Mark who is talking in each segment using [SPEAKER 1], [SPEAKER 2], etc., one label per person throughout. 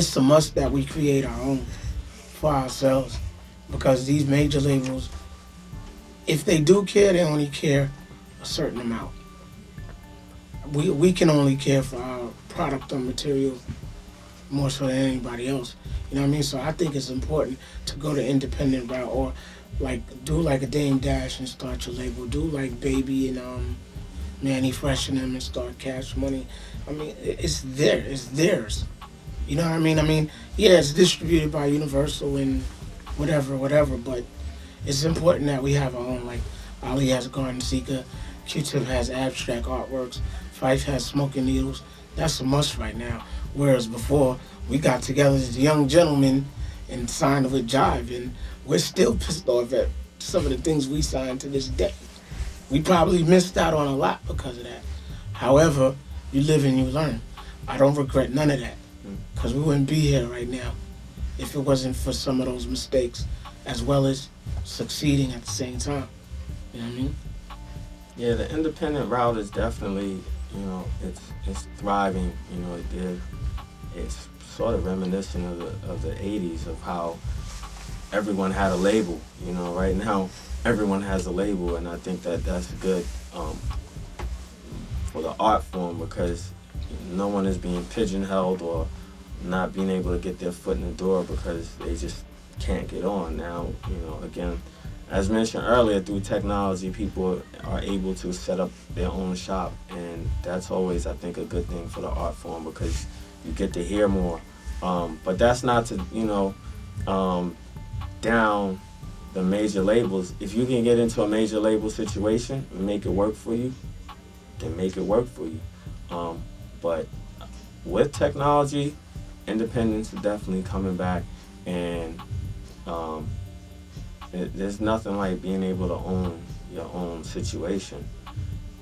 [SPEAKER 1] it's a must that we create our own for ourselves, because these major labels, if they do care, they only care a certain amount. We can only care for our product or material more so than anybody else. You know what I mean? So I think it's important to go the independent route, or like do like a Dame Dash and start your label. Do like Baby and Manny Fresh and them and start Cash Money. I mean, it's there. It's theirs. You know what I mean? I mean, yeah, it's distributed by Universal and whatever, but it's important that we have our own. Like, Ali has Garden Seeker, Q-Tip has Abstract Artworks, Phife has Smoking Needles. That's a must right now. Whereas before, we got together as young gentlemen and signed with Jive, and we're still pissed off at some of the things we signed to this day. We probably missed out on a lot because of that. However, you live and you learn. I don't regret none of that, because we wouldn't be here right now if it wasn't for some of those mistakes, as well as succeeding at the same time. You know what I mean?
[SPEAKER 2] Yeah, the independent route is definitely, it's thriving. It's sort of reminiscent of the 80s, of how everyone had a label. Right now everyone has a label, and I think that that's good for the art form, because no one is being pigeonholed or not being able to get their foot in the door because they just can't get on. Now, again, as mentioned earlier, through technology, people are able to set up their own shop, and that's always, I think, a good thing for the art form, because you get to hear more. But that's not to, down the major labels. If you can get into a major label situation and make it work for you, then make it work for you. But with technology, independence is definitely coming back, and there's nothing like being able to own your own situation.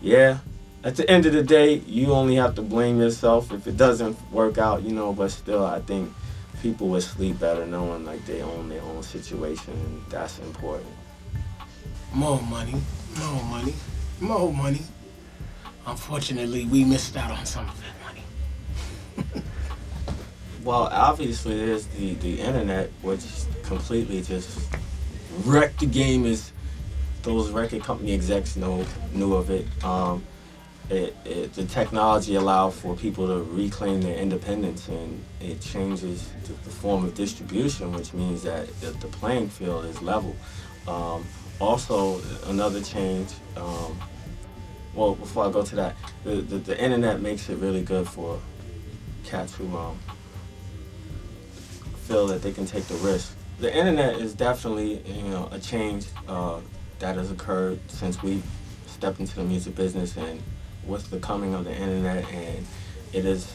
[SPEAKER 2] Yeah, at the end of the day, you only have to blame yourself if it doesn't work out, but still, I think people would sleep better knowing like they own their own situation, and that's important.
[SPEAKER 1] More money, more money, more money. Unfortunately, we missed out on some of that money.
[SPEAKER 2] Well, obviously, there's the internet, which completely just wrecked the game, as those record company execs knew of it. The technology allowed for people to reclaim their independence, and it changes the form of distribution, which means that the playing field is level. Also, another change, well, before I go to that, the internet makes it really good for cats who feel that they can take the risk. The internet is definitely, a change that has occurred since we stepped into the music business, and with the coming of the internet, and it has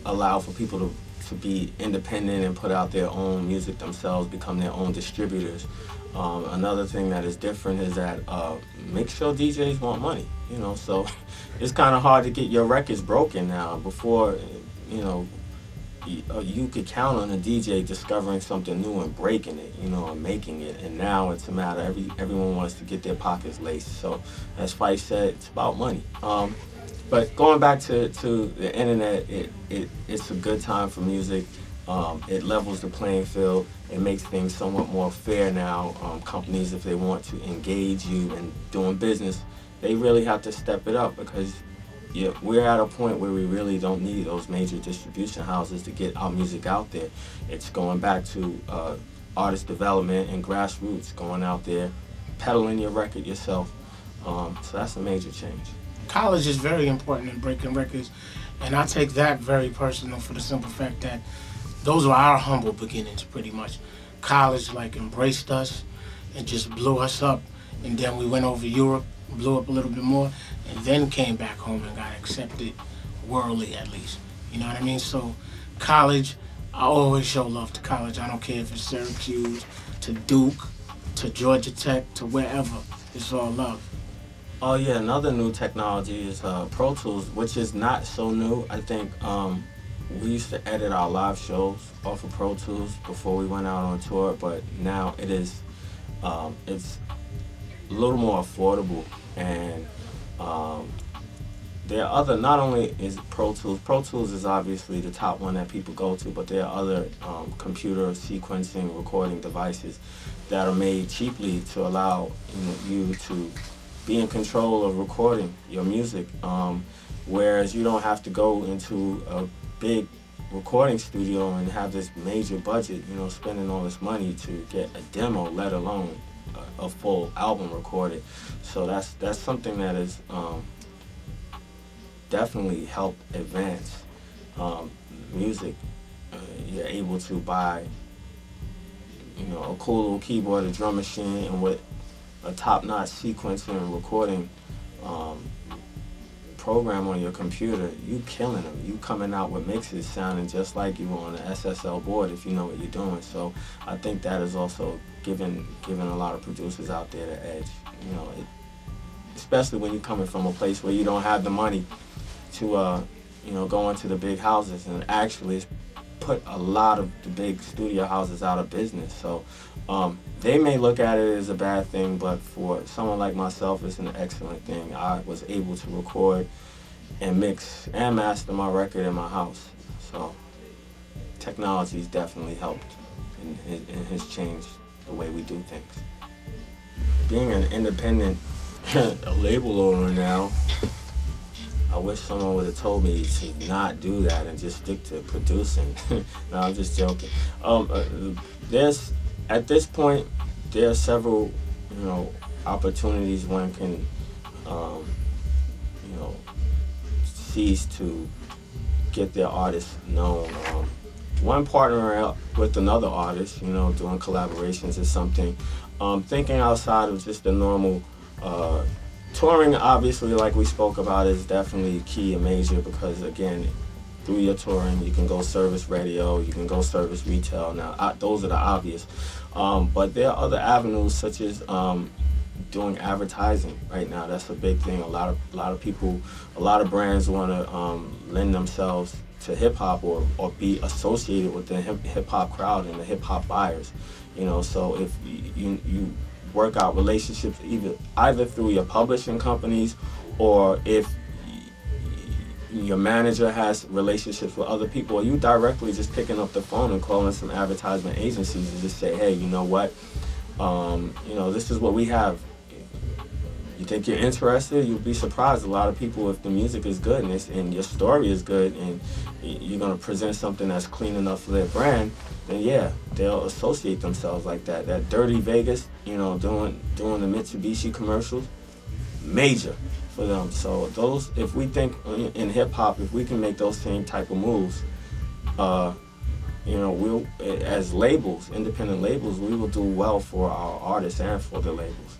[SPEAKER 2] allowed for people to be independent and put out their own music themselves, become their own distributors. Another thing that is different is that mix show DJs want money, so it's kind of hard to get your records broken now. Before, you could count on a DJ discovering something new and breaking it, and making it. And now it's a matter, everyone wants to get their pockets laced. So as Phife said, it's about money. But going back to the internet, it's a good time for music. It levels the playing field. It makes things somewhat more fair now. Companies, if they want to engage you in doing business, they really have to step it up, because we're at a point where we really don't need those major distribution houses to get our music out there. It's going back to artist development and grassroots, going out there, peddling your record yourself. So that's a major change.
[SPEAKER 1] College is very important in breaking records, and I take that very personal, for the simple fact that those were our humble beginnings, pretty much. College embraced us and just blew us up, and then we went over Europe, blew up a little bit more, and then came back home and got accepted worldly, at least. You know what I mean? So college, I always show love to college. I don't care if it's Syracuse, to Duke, to Georgia Tech, to wherever. It's all love.
[SPEAKER 2] Oh yeah, another new technology is Pro Tools, which is not so new. I think we used to edit our live shows off of Pro Tools before we went out on tour, but now it's a little more affordable, and there are other, not only is Pro Tools, Pro Tools is obviously the top one that people go to, but there are other computer sequencing recording devices that are made cheaply to allow you to be in control of recording your music, whereas you don't have to go into a big recording studio and have this major budget, spending all this money to get a demo, let alone a full album recorded. So that's something that is definitely helped advance music. You're able to buy, a cool little keyboard, a drum machine, and with a top-notch sequencing and recording program on your computer, you killing them. You coming out with mixes sounding just like you on an SSL board if you know what you're doing. So I think that is also giving a lot of producers out there the edge. Especially when you're coming from a place where you don't have the money to go into the big houses, and actually it's put a lot of the big studio houses out of business. So they may look at it as a bad thing, but for someone like myself, it's an excellent thing. I was able to record and mix and master my record in my house. So technology's definitely helped and has changed the way we do things. Being an independent label owner now, I wish someone would have told me to not do that and just stick to producing. No, I'm just joking. At this point, there are several, opportunities one can, seize to get their artists known. One, partnering up with another artist, doing collaborations or something. Thinking outside of just the normal. Touring, obviously, like we spoke about, is definitely key and major because, again, through your touring, you can go service radio, you can go service retail. Now, those are the obvious. But there are other avenues, such as doing advertising right now. That's a big thing. A lot of people, a lot of brands want to lend themselves to hip-hop or be associated with the hip-hop crowd and the hip-hop buyers. So if you work out relationships either through your publishing companies, or if your manager has relationships with other people, or you directly just picking up the phone and calling some advertisement agencies and just say, hey, you know what, this is what we have. You think you're interested? You'll be surprised. A lot of people, if the music is good and your story is good and you're going to present something that's clean enough for their brand, then yeah, they'll associate themselves like that. That Dirty Vegas, doing the Mitsubishi commercials, major for them. So those, if we think in hip hop, if we can make those same type of moves, we'll, as labels, independent labels, we will do well for our artists and for the labels.